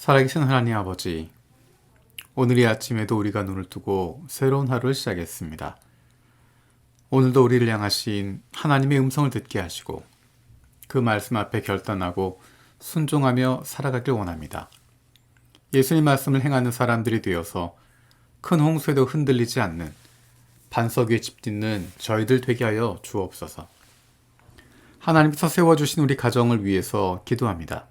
살아계신 하나님 아버지, 오늘 이 아침에도 우리가 눈을 뜨고 새로운 하루를 시작했습니다. 오늘도 우리를 향하신 하나님의 음성을 듣게 하시고 그 말씀 앞에 결단하고 순종하며 살아가길 원합니다. 예수님 말씀을 행하는 사람들이 되어서 큰 홍수에도 흔들리지 않는 반석 위에 집 짓는 저희들 되게 하여 주옵소서. 하나님께서 세워주신 우리 가정을 위해서 기도합니다.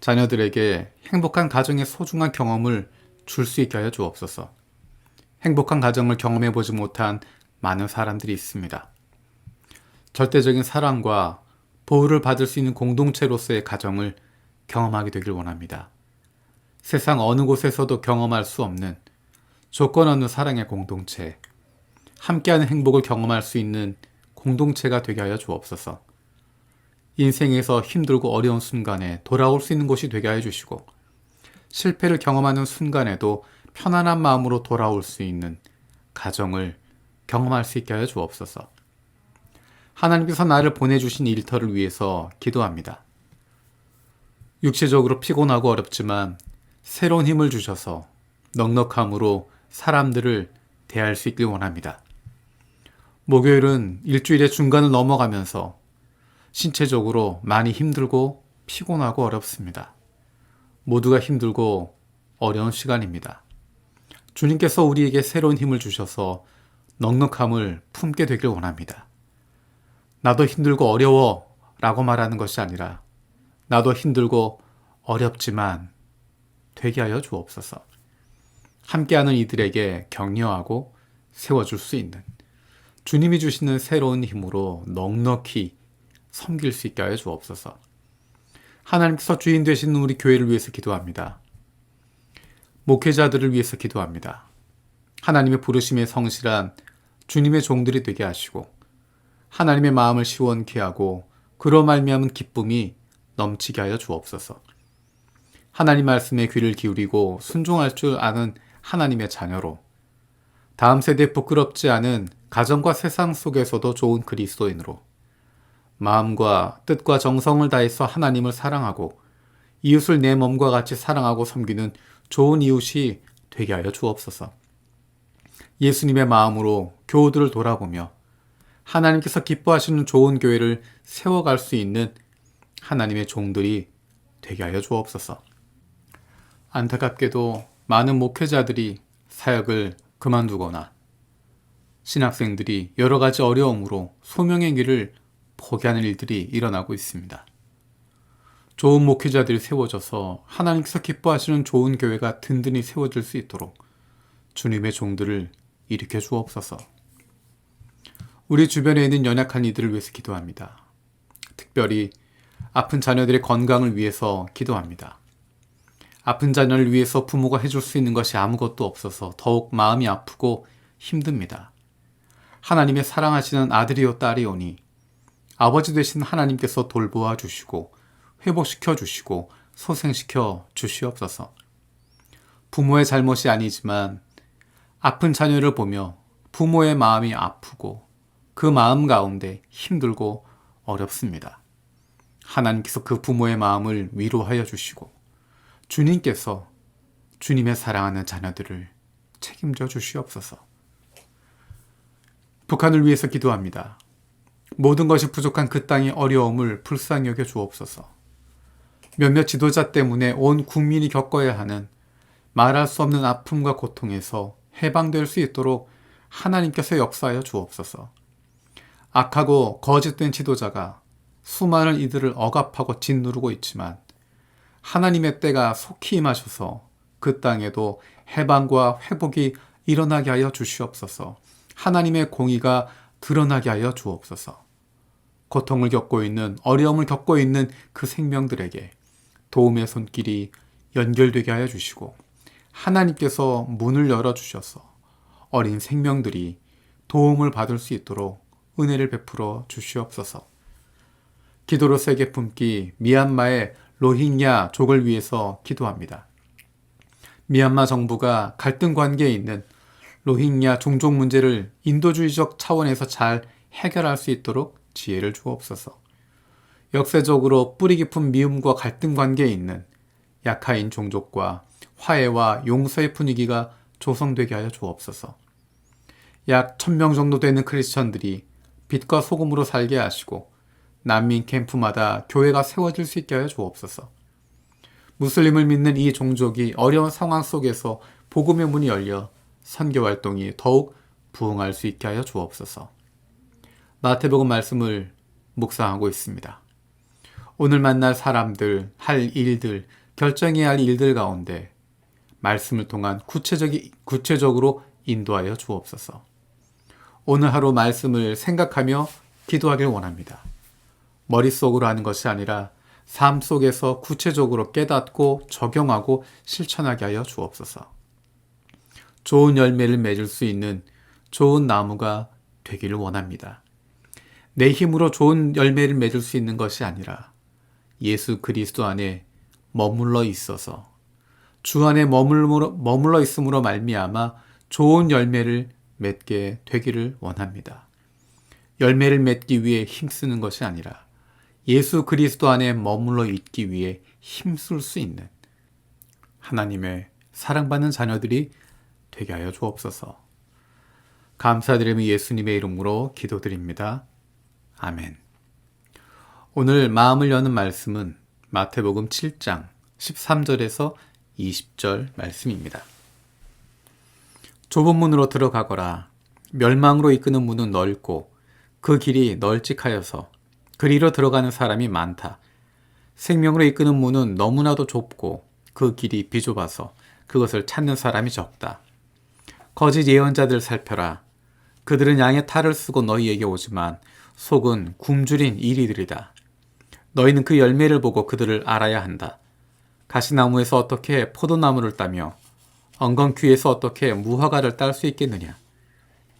자녀들에게 행복한 가정의 소중한 경험을 줄 수 있게 하여 주옵소서. 행복한 가정을 경험해 보지 못한 많은 사람들이 있습니다. 절대적인 사랑과 보호를 받을 수 있는 공동체로서의 가정을 경험하게 되길 원합니다. 세상 어느 곳에서도 경험할 수 없는 조건 없는 사랑의 공동체, 함께하는 행복을 경험할 수 있는 공동체가 되게 하여 주옵소서. 인생에서 힘들고 어려운 순간에 돌아올 수 있는 곳이 되게 하여 주시고 실패를 경험하는 순간에도 편안한 마음으로 돌아올 수 있는 가정을 경험할 수 있게 하여 주옵소서. 하나님께서 나를 보내주신 일터를 위해서 기도합니다. 육체적으로 피곤하고 어렵지만 새로운 힘을 주셔서 넉넉함으로 사람들을 대할 수 있길 원합니다. 목요일은 일주일의 중간을 넘어가면서 신체적으로 많이 힘들고 피곤하고 어렵습니다. 모두가 힘들고 어려운 시간입니다. 주님께서 우리에게 새로운 힘을 주셔서 넉넉함을 품게 되길 원합니다. 나도 힘들고 어려워 라고 말하는 것이 아니라 나도 힘들고 어렵지만 되게 하여 주옵소서. 함께하는 이들에게 격려하고 세워줄 수 있는 주님이 주시는 새로운 힘으로 넉넉히 섬길 수 있게 하여 주옵소서. 하나님께서 주인 되시는 우리 교회를 위해서 기도합니다. 목회자들을 위해서 기도합니다. 하나님의 부르심에 성실한 주님의 종들이 되게 하시고 하나님의 마음을 시원케 하고 그로 말미암은 기쁨이 넘치게 하여 주옵소서. 하나님 말씀에 귀를 기울이고 순종할 줄 아는 하나님의 자녀로 다음 세대에 부끄럽지 않은 가정과 세상 속에서도 좋은 그리스도인으로 마음과 뜻과 정성을 다해서 하나님을 사랑하고 이웃을 내 몸과 같이 사랑하고 섬기는 좋은 이웃이 되게 하여 주옵소서. 예수님의 마음으로 교우들을 돌아보며 하나님께서 기뻐하시는 좋은 교회를 세워갈 수 있는 하나님의 종들이 되게 하여 주옵소서. 안타깝게도 많은 목회자들이 사역을 그만두거나 신학생들이 여러 가지 어려움으로 소명의 길을 포기하는 일들이 일어나고 있습니다. 좋은 목회자들이 세워져서 하나님께서 기뻐하시는 좋은 교회가 든든히 세워질 수 있도록 주님의 종들을 일으켜 주옵소서. 우리 주변에 있는 연약한 이들을 위해서 기도합니다. 특별히 아픈 자녀들의 건강을 위해서 기도합니다. 아픈 자녀를 위해서 부모가 해줄 수 있는 것이 아무것도 없어서 더욱 마음이 아프고 힘듭니다. 하나님의 사랑하시는 아들이요 딸이오니 아버지 되신 하나님께서 돌보아 주시고 회복시켜 주시고 소생시켜 주시옵소서. 부모의 잘못이 아니지만 아픈 자녀를 보며 부모의 마음이 아프고 그 마음 가운데 힘들고 어렵습니다. 하나님께서 그 부모의 마음을 위로하여 주시고 주님께서 주님의 사랑하는 자녀들을 책임져 주시옵소서. 북한을 위해서 기도합니다. 모든 것이 부족한 그 땅의 어려움을 불쌍히 여겨 주옵소서. 몇몇 지도자 때문에 온 국민이 겪어야 하는 말할 수 없는 아픔과 고통에서 해방될 수 있도록 하나님께서 역사하여 주옵소서. 악하고 거짓된 지도자가 수많은 이들을 억압하고 짓누르고 있지만 하나님의 때가 속히 임하셔서 그 땅에도 해방과 회복이 일어나게 하여 주시옵소서. 하나님의 공의가 드러나게 하여 주옵소서. 고통을 겪고 있는, 어려움을 겪고 있는 그 생명들에게 도움의 손길이 연결되게 하여 주시고 하나님께서 문을 열어주셔서 어린 생명들이 도움을 받을 수 있도록 은혜를 베풀어 주시옵소서. 기도로 세계 품기 미얀마의 로힝야 족을 위해서 기도합니다. 미얀마 정부가 갈등 관계에 있는 로힝야 종족 문제를 인도주의적 차원에서 잘 해결할 수 있도록 지혜를 주옵소서. 역사적으로 뿌리 깊은 미움과 갈등 관계에 있는 약하인 종족과 화해와 용서의 분위기가 조성되게 하여 주옵소서. 약 1000명 정도 되는 크리스천들이 빛과 소금으로 살게 하시고 난민 캠프마다 교회가 세워질 수 있게 하여 주옵소서. 무슬림을 믿는 이 종족이 어려운 상황 속에서 복음의 문이 열려 선교 활동이 더욱 부흥할 수 있게 하여 주옵소서. 마태복음 말씀을 묵상하고 있습니다. 오늘 만날 사람들, 할 일들, 결정해야 할 일들 가운데 말씀을 통한 구체적으로 인도하여 주옵소서. 오늘 하루 말씀을 생각하며 기도하길 원합니다. 머릿속으로 하는 것이 아니라 삶 속에서 구체적으로 깨닫고 적용하고 실천하게 하여 주옵소서. 좋은 열매를 맺을 수 있는 좋은 나무가 되기를 원합니다. 내 힘으로 좋은 열매를 맺을 수 있는 것이 아니라 예수 그리스도 안에 머물러 있어서 주 안에 머물러 있음으로 말미암아 좋은 열매를 맺게 되기를 원합니다. 열매를 맺기 위해 힘쓰는 것이 아니라 예수 그리스도 안에 머물러 있기 위해 힘쓸 수 있는 하나님의 사랑받는 자녀들이 되게 하여 주옵소서. 감사드리며 예수님의 이름으로 기도드립니다. 아멘. 오늘 마음을 여는 말씀은 마태복음 7장 13절에서 20절 말씀입니다. 좁은 문으로 들어가거라. 멸망으로 이끄는 문은 넓고 그 길이 널찍하여서 그리로 들어가는 사람이 많다. 생명으로 이끄는 문은 너무나도 좁고 그 길이 비좁아서 그것을 찾는 사람이 적다. 거짓 예언자들 살펴라. 그들은 양의 탈을 쓰고 너희에게 오지만 속은 굶주린 이리들이다. 너희는 그 열매를 보고 그들을 알아야 한다. 가시나무에서 어떻게 포도나무를 따며 엉겅퀴에서 어떻게 무화과를 딸 수 있겠느냐.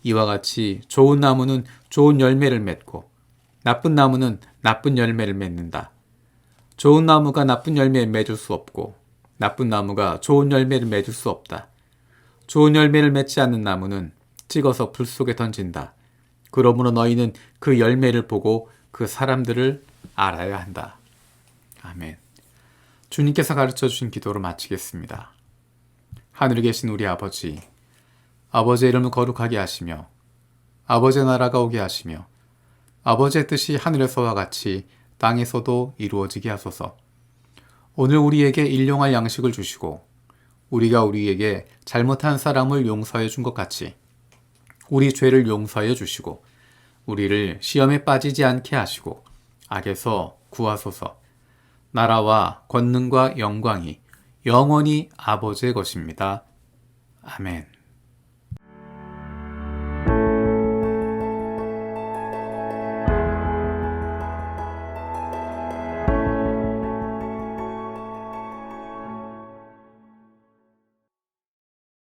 이와 같이 좋은 나무는 좋은 열매를 맺고 나쁜 나무는 나쁜 열매를 맺는다. 좋은 나무가 나쁜 열매를 맺을 수 없고 나쁜 나무가 좋은 열매를 맺을 수 없다. 좋은 열매를 맺지 않는 나무는 찍어서 불 속에 던진다. 그러므로 너희는 그 열매를 보고 그 사람들을 알아야 한다. 아멘. 주님께서 가르쳐 주신 기도로 마치겠습니다. 하늘에 계신 우리 아버지, 아버지의 이름을 거룩하게 하시며 아버지의 나라가 오게 하시며 아버지의 뜻이 하늘에서와 같이 땅에서도 이루어지게 하소서. 오늘 우리에게 일용할 양식을 주시고 우리가 우리에게 잘못한 사람을 용서해 준 것 같이 우리 죄를 용서해 주시고 우리를 시험에 빠지지 않게 하시고 악에서 구하소서. 나라와 권능과 영광이 영원히 아버지의 것입니다. 아멘.